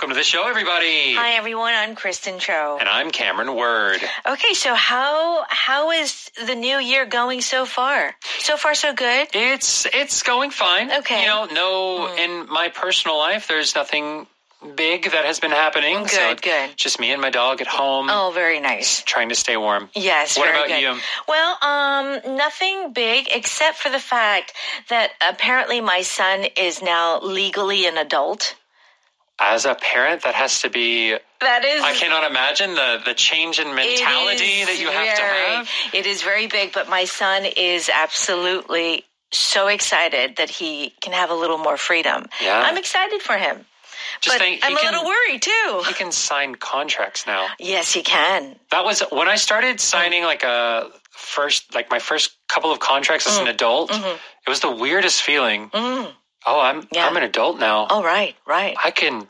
Welcome to the show, everybody. Hi, everyone. I'm Kristen Cho. And I'm Cameron Word. Okay, so how is the new year going so far? So far, so good? It's going fine. Okay. In my personal life, there's nothing big that has been happening. Good. Just me and my dog at home. Oh, very nice. Trying to stay warm. Yes, What very about good. you? Well, nothing big except for the fact that apparently my son is now legally an adult. As a parent, that has to be... That is... I cannot imagine the change in mentality that you have to have. It is very big, but my son is absolutely so excited that he can have a little more freedom. Yeah. I'm excited for him. But I'm a little worried, too. He can sign contracts now. Yes, he can. That was... When I started signing my first couple of contracts as an adult, it was the weirdest feeling. Oh, I'm an adult now. Oh, right. I can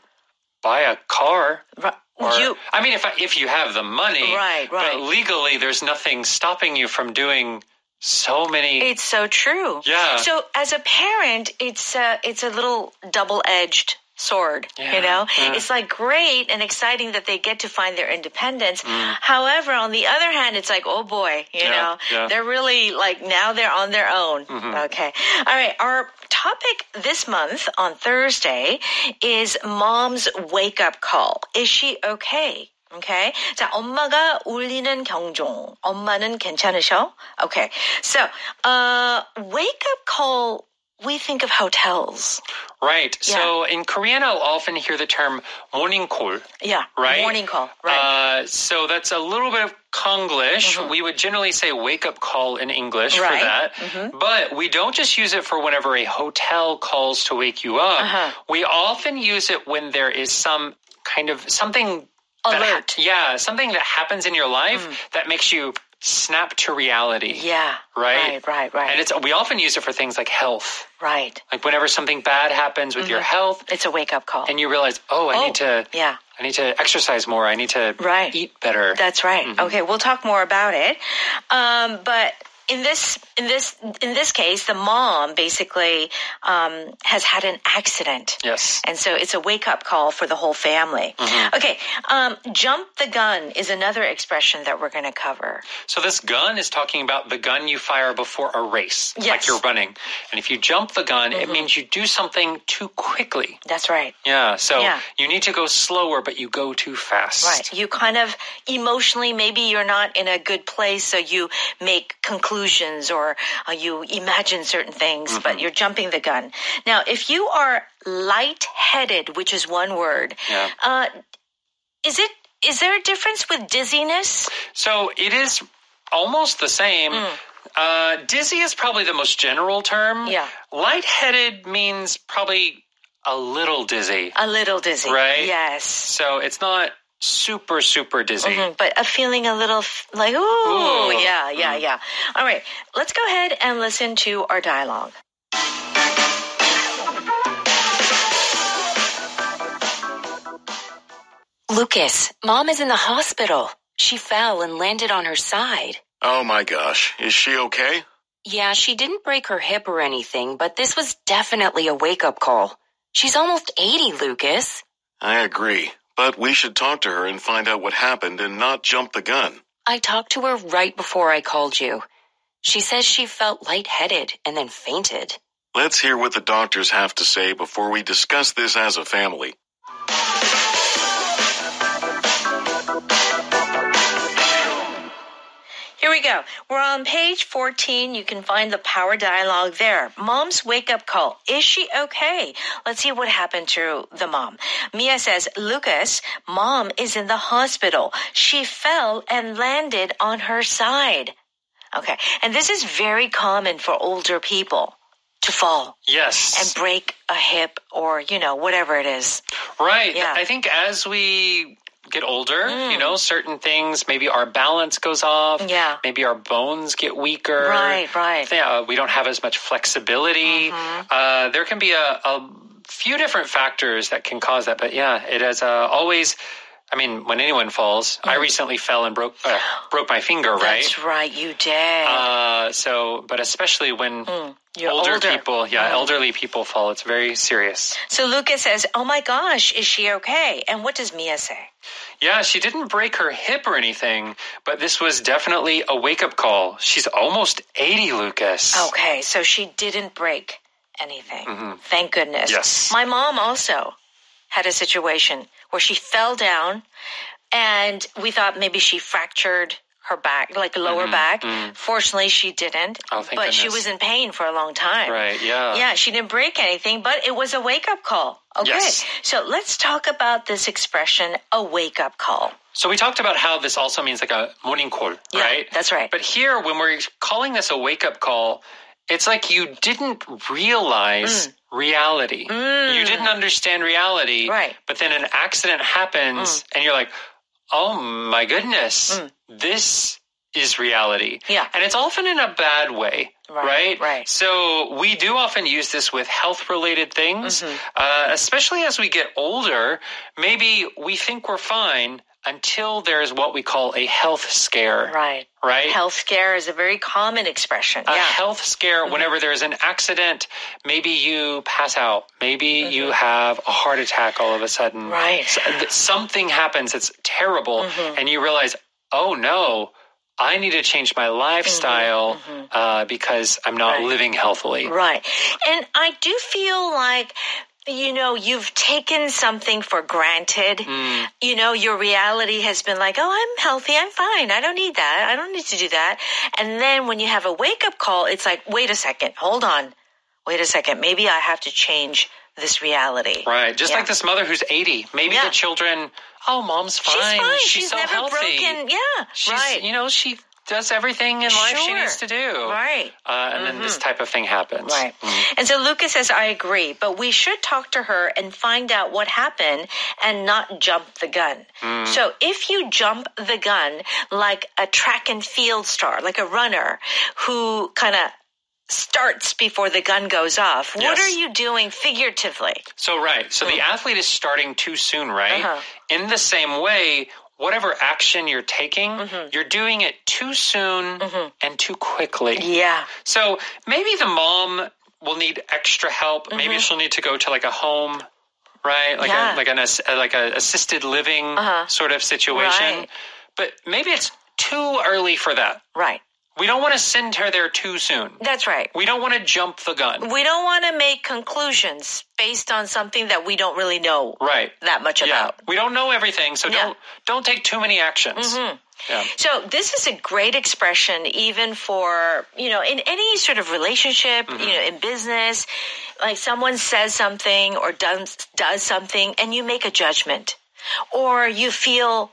buy a car. Right. If you have the money. Right. But legally, there's nothing stopping you from doing so many. It's so true. Yeah. So as a parent, it's a little double-edged sword, Yeah. It's like great and exciting that they get to find their independence. However, on the other hand, it's like, oh boy, they're really now they're on their own. Okay. All right. Our topic this month on Thursday is mom's wake-up call. Is she okay? Okay. 자, 엄마가 울리는 경종. 엄마는 괜찮으셔? Okay. So, wake-up call, we think of hotels. Right. Yeah. So in Korean, I'll often hear the term morning call. Yeah. Right? Morning call. Right. So that's a little bit of Konglish. We would generally say wake-up call in English for that. But we don't just use it for whenever a hotel calls to wake you up. We often use it when there is some kind of something... Alert. Something that happens in your life that makes you snap to reality. Yeah. Right? Right. And we often use it for things like health. Right. Like whenever something bad happens with your health. It's a wake-up call. And you realize, I need to exercise more. I need to eat better. That's right. Okay, we'll talk more about it. But in this case, the mom basically has had an accident. Yes. And so it's a wake-up call for the whole family. Okay, jump the gun is another expression that we're going to cover. So this gun is talking about the gun you fire before a race. Yes. Like you're running. And if you jump the gun, it means you do something too quickly. That's right. Yeah, so you need to go slower, but you go too fast. Right. You kind of emotionally, maybe you're not in a good place, so you make conclusions or you imagine certain things, but you're jumping the gun. Now, if you are lightheaded, which is one word, is there a difference with dizziness? So it is almost the same. Dizzy is probably the most general term. Yeah. Lightheaded means probably a little dizzy. A little dizzy. Right? Yes. So it's not super, super dizzy. But a feeling a little like, ooh. Yeah. All right. Let's go ahead and listen to our dialogue. Lucas, Mom is in the hospital. She fell and landed on her side. Oh my gosh. Is she okay? Yeah, she didn't break her hip or anything, but this was definitely a wake-up call. She's almost 80, Lucas. I agree, but we should talk to her and find out what happened and not jump the gun. I talked to her right before I called you. She says she felt lightheaded and then fainted. Let's hear what the doctors have to say before we discuss this as a family. Here we go. We're on page 14. You can find the power dialogue there. Mom's wake-up call. Is she okay? Let's see what happened to the mom. Mia says, Lucas, Mom is in the hospital. She fell and landed on her side. Okay. And this is very common for older people to fall. Yes. And break a hip or, whatever it is. Right. Yeah. I think as we get older, certain things, maybe our balance goes off. Yeah. Maybe our bones get weaker. Right. Yeah, we don't have as much flexibility. There can be a few different factors that can cause that. But yeah, it has always... I mean, when anyone falls, I recently fell and broke my finger, right? That's right, you did. But especially when older people, elderly people fall. It's very serious. So Lucas says, oh my gosh, is she okay? And what does Mia say? Yeah, she didn't break her hip or anything, but this was definitely a wake-up call. She's almost 80, Lucas. Okay, so she didn't break anything. Thank goodness. Yes. My mom also had a situation where she fell down, and we thought maybe she fractured her back, like lower back. Fortunately, she didn't. Oh, thank but goodness. she was in pain for a long time. Right, yeah. Yeah, she didn't break anything, but it was a wake-up call. Okay, Yes. So let's talk about this expression, a wake-up call. So we talked about how this also means like a morning call, right? Yeah, that's right. But here, when we're calling this a wake-up call, it's like you didn't realize reality. You didn't understand reality. Right. But then an accident happens, and you're like, oh my goodness, this is reality. Yeah. And it's often in a bad way. Right? Right. So we do often use this with health-related things, especially as we get older. Maybe we think we're fine until there's what we call a health scare. Right. Right? Health scare is a very common expression. A health scare, whenever there's an accident, maybe you pass out. Maybe you have a heart attack all of a sudden. Right. Something happens that's terrible, and you realize, oh no, I need to change my lifestyle because I'm not living healthily. Right. And I do feel like, you know, you've taken something for granted. You know, your reality has been like, oh, I'm healthy, I'm fine, I don't need that, I don't need to do that. And then when you have a wake-up call, it's like, wait a second, hold on. Wait a second, maybe I have to change this reality. Right. Just like this mother who's 80. Maybe the children, oh, mom's fine. She's fine. She's so never healthy. broken. Yeah, right. You know, she does everything in life she needs to do. Right. And then this type of thing happens. Right. And so Lucas says, I agree, but we should talk to her and find out what happened and not jump the gun. So if you jump the gun like a track and field star, like a runner who kind of starts before the gun goes off, what are you doing figuratively? So the athlete is starting too soon, right? In the same way, whatever action you're taking, you're doing it too soon and too quickly. Yeah. So maybe the mom will need extra help. Maybe she'll need to go to like a home, right? Like an assisted living sort of situation. Right. But maybe it's too early for that. Right. We don't want to send her there too soon. That's right. We don't want to jump the gun. We don't want to make conclusions based on something that we don't really know that much about. We don't know everything, so don't take too many actions. Yeah. So this is a great expression even for, you know, in any sort of relationship, you know, in business, like someone says something or does something and you make a judgment or you feel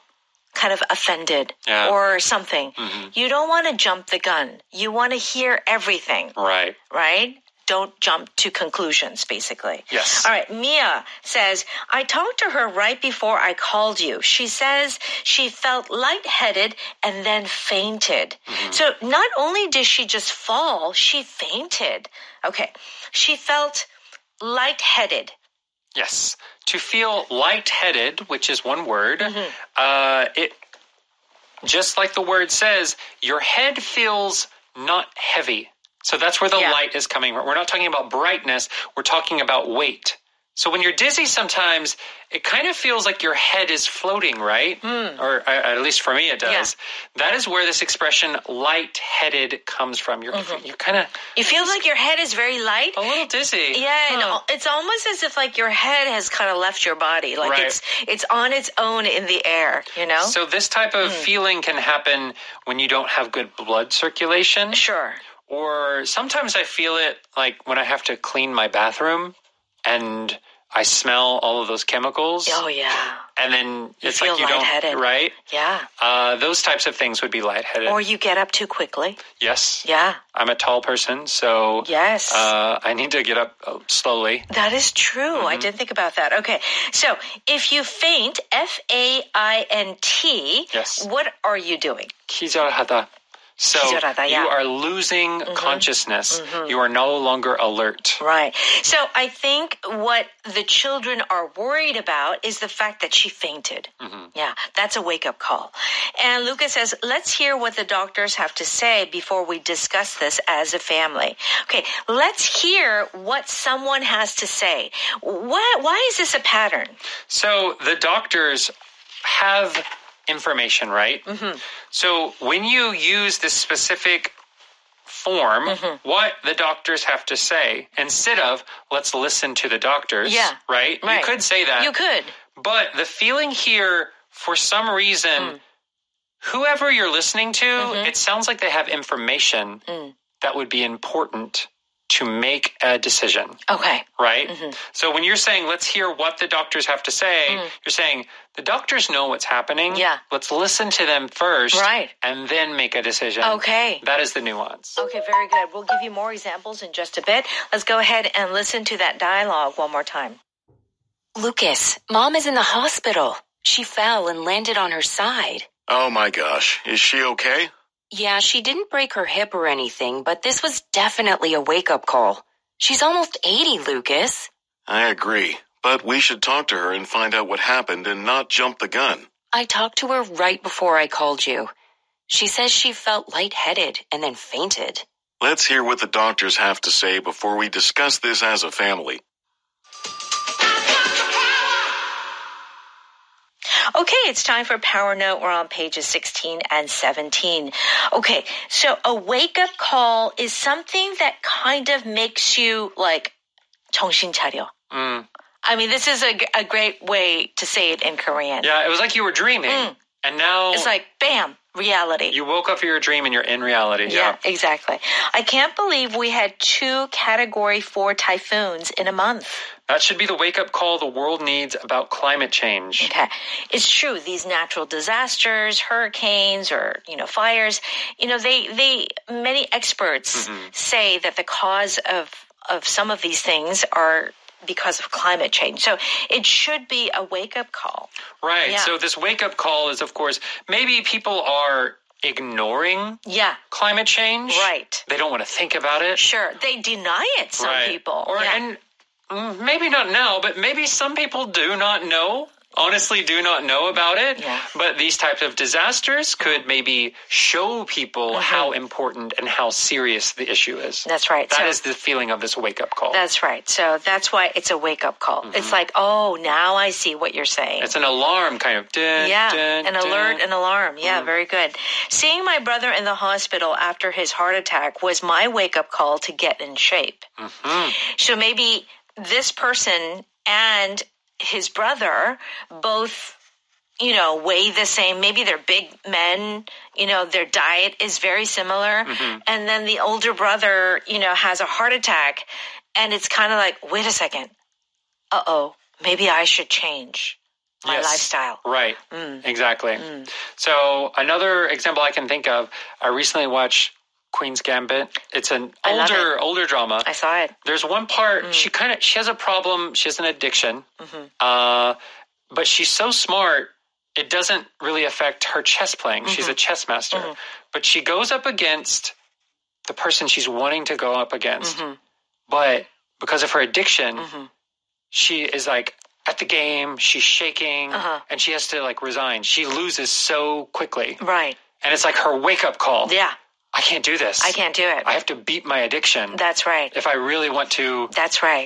kind of offended or something. You don't want to jump the gun. You want to hear everything. Right. Right? Don't jump to conclusions, basically. Yes. All right. Mia says, I talked to her right before I called you. She says she felt lightheaded and then fainted. So not only did she just fall, she fainted. Okay. She felt lightheaded. Yes. To feel lightheaded, which is one word, it just like the word says, your head feels not heavy. So that's where the light is coming from. We're not talking about brightness. We're talking about weight. So when you're dizzy sometimes, it kind of feels like your head is floating, right? Or at least for me it does. Yeah. That is where this expression lightheaded comes from. You're kind of... You feel like your head is very light? A little dizzy. Yeah, and it's almost as if like your head has kind of left your body. Like it's on its own in the air, you know? So this type of feeling can happen when you don't have good blood circulation. Sure. Or sometimes I feel it like when I have to clean my bathroom and I smell all of those chemicals. Oh, yeah. And then it's like you lightheaded. Don't, right? Yeah. Those types of things would be lightheaded. Or you get up too quickly. Yes. Yeah. I'm a tall person, so yes. I need to get up slowly. That is true. I didn't think about that. Okay. So if you faint, F-A-I-N-T, what are you doing? 기절하다. So 기절하다, you are losing consciousness. You are no longer alert. Right. So I think what the children are worried about is the fact that she fainted. Yeah, that's a wake-up call. And Lucas says, let's hear what the doctors have to say before we discuss this as a family. Okay, let's hear what someone has to say. Why is this a pattern? So the doctors have information, right? So when you use this specific form, what the doctors have to say, instead of, let's listen to the doctors, right? You could say that. You could. But the feeling here, for some reason, whoever you're listening to, it sounds like they have information that would be important to make a decision. Okay. Right? So when you're saying, let's hear what the doctors have to say, you're saying, the doctors know what's happening. Yeah. Let's listen to them first. Right. And then make a decision. Okay. That is the nuance. Okay, very good. We'll give you more examples in just a bit. Let's go ahead and listen to that dialogue one more time. Lucas, Mom is in the hospital. She fell and landed on her side. Oh my gosh. Is she okay? Yeah, she didn't break her hip or anything, but this was definitely a wake-up call. She's almost 80, Lucas. I agree. But we should talk to her and find out what happened and not jump the gun. I talked to her right before I called you. She says she felt lightheaded and then fainted. Let's hear what the doctors have to say before we discuss this as a family. Okay, it's time for Power Note. We're on pages 16 and 17. Okay, so a wake-up call is something that kind of makes you like 정신 차려. I mean, this is a great way to say it in Korean. Yeah, it was like you were dreaming. And now it's like, bam, reality. You woke up from your dream and you're in reality. Yeah, exactly. I can't believe we had 2 Category 4 typhoons in a month. That should be the wake-up call the world needs about climate change. Okay. It's true. These natural disasters, hurricanes, or, fires, many experts say that the cause of some of these things are because of climate change. So it should be a wake-up call. Right. Yeah. So this wake-up call is, of course, maybe people are ignoring climate change. Right. They don't want to think about it. Sure. They deny it, some people. And maybe not now, but maybe some people do not know. Honestly, do not know about it. Yeah. But these types of disasters could maybe show people how important and how serious the issue is. That's right. That is the feeling of this wake-up call. That's right. So that's why it's a wake-up call. It's like, oh, now I see what you're saying. It's an alarm kind of. An alert, an alarm. Yeah, very good. Seeing my brother in the hospital after his heart attack was my wake-up call to get in shape. So maybe this person and his brother both, weigh the same. Maybe they're big men, their diet is very similar. And then the older brother, has a heart attack. And it's kind of like, wait a second. Maybe I should change my lifestyle. Right. Exactly. So another example I can think of, I recently watched Queen's Gambit. It's an older drama. I saw it. There's one part, she has a problem, she has an addiction, but she's so smart, it doesn't really affect her chess playing. She's a chess master. But she goes up against the person she's wanting to go up against. But because of her addiction, she is like at the game, she's shaking, and she has to resign. She loses so quickly. Right. And it's like her wake-up call. Yeah. I can't do this. I can't do it. I have to beat my addiction. That's right. If I really want to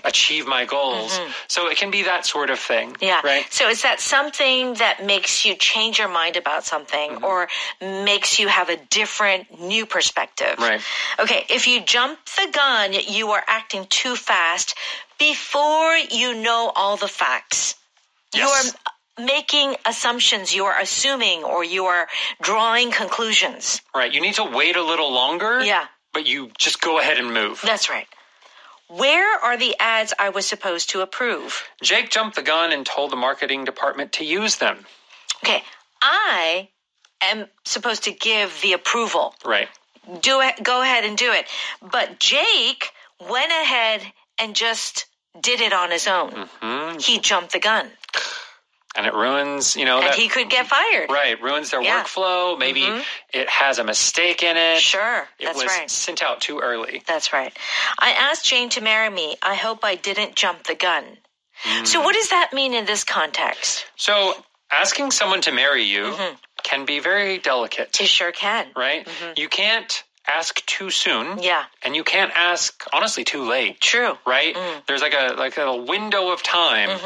achieve my goals. So it can be that sort of thing. Yeah. Right? So it's that something that makes you change your mind about something or makes you have a different new perspective. Right. Okay. If you jump the gun, you are acting too fast before you know all the facts. Yes. You are making assumptions, you are assuming, or you are drawing conclusions. Right. You need to wait a little longer. Yeah. But you just go ahead and move. That's right. Where are the ads I was supposed to approve? Jake jumped the gun and told the marketing department to use them. Okay. I am supposed to give the approval. Right. Do it. Go ahead and do it. But Jake went ahead and just did it on his own. He jumped the gun. And it ruins, And he could get fired. Right, ruins their workflow. Maybe it has a mistake in it. Sure, that's right. It was sent out too early. That's right. I asked Jane to marry me. I hope I didn't jump the gun. So what does that mean in this context? So asking someone to marry you can be very delicate. It sure can. Right? You can't ask too soon. Yeah. And you can't ask, honestly, too late. True. Right? There's like a window of time.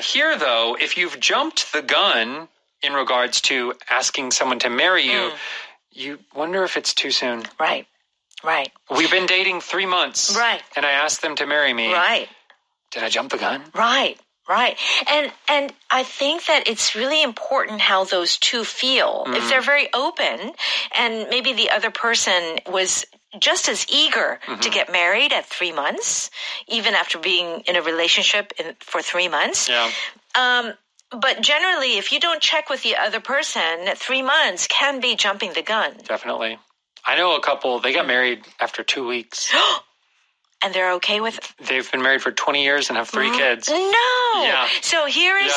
Here, though, if you've jumped the gun in regards to asking someone to marry you, you wonder if it's too soon. Right. Right. We've been dating 3 months. Right. And I asked them to marry me. Right. Did I jump the gun? Right. Right. And I think that it's really important how those two feel. If they're very open and maybe the other person was just as eager to get married at 3 months, even after being in a relationship for 3 months. Yeah. But generally, if you don't check with the other person, 3 months can be jumping the gun. Definitely. I know a couple, they got married after 2 weeks. And they're okay with it? They've been married for 20 years and have 3 kids. No. Yeah. So here is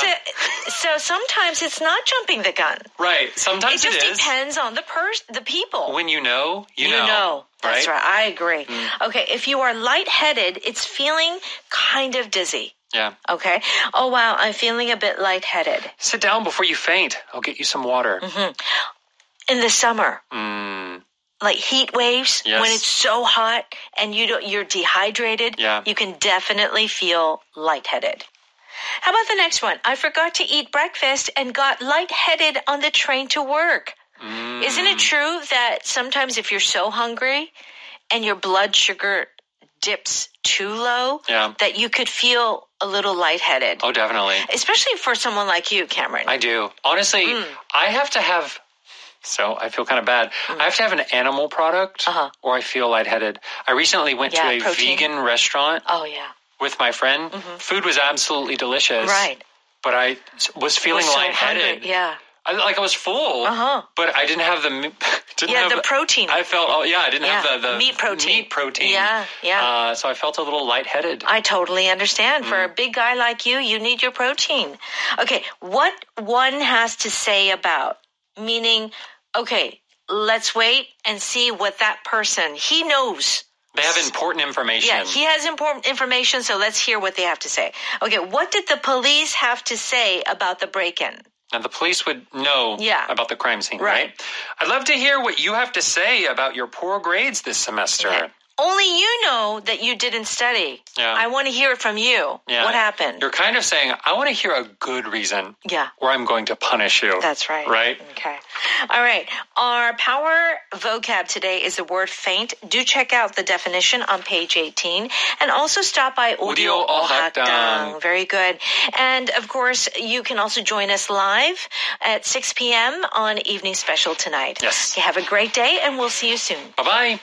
so sometimes it's not jumping the gun. Right. Sometimes it just depends on the people. When you know, you know. That's right. I agree. Okay. If you are lightheaded, it's feeling kind of dizzy. Yeah. Okay. Oh, wow. I'm feeling a bit lightheaded. Sit down before you faint. I'll get you some water. In the summer. Like heat waves, when it's so hot and you're dehydrated, you can definitely feel lightheaded. How about the next one? I forgot to eat breakfast and got lightheaded on the train to work. Isn't it true that sometimes if you're so hungry and your blood sugar dips too low, that you could feel a little lightheaded? Oh, definitely. Especially for someone like you, Cameron. I do. Honestly, I have to have... So I feel kind of bad. I have to have an animal product or I feel lightheaded. I recently went to a vegan restaurant with my friend. Food was absolutely delicious. Right. But I was feeling lightheaded. Yeah. I was full, but I didn't have the the protein. I felt, I didn't have the meat protein. Yeah. So I felt a little lightheaded. I totally understand. For a big guy like you, you need your protein. Okay, what one has to say about, meaning, okay, let's wait and see what that person, he knows. They have important information. Yeah, he has important information, so let's hear what they have to say. Okay, what did the police have to say about the break-in? Now, the police would know about the crime scene, right? I'd love to hear what you have to say about your poor grades this semester. Okay. Only you know that you didn't study. Yeah. I want to hear it from you. Yeah. What happened? You're kind of saying, I want to hear a good reason. Yeah. Or I'm going to punish you. That's right. Right? Okay. All right. Our power vocab today is the word faint. Do check out the definition on page 18. And also stop by Audio Ohakdang. Very good. And, of course, you can also join us live at 6 p.m. on Evening Special tonight. Yes. Okay, have a great day, and we'll see you soon. Bye-bye.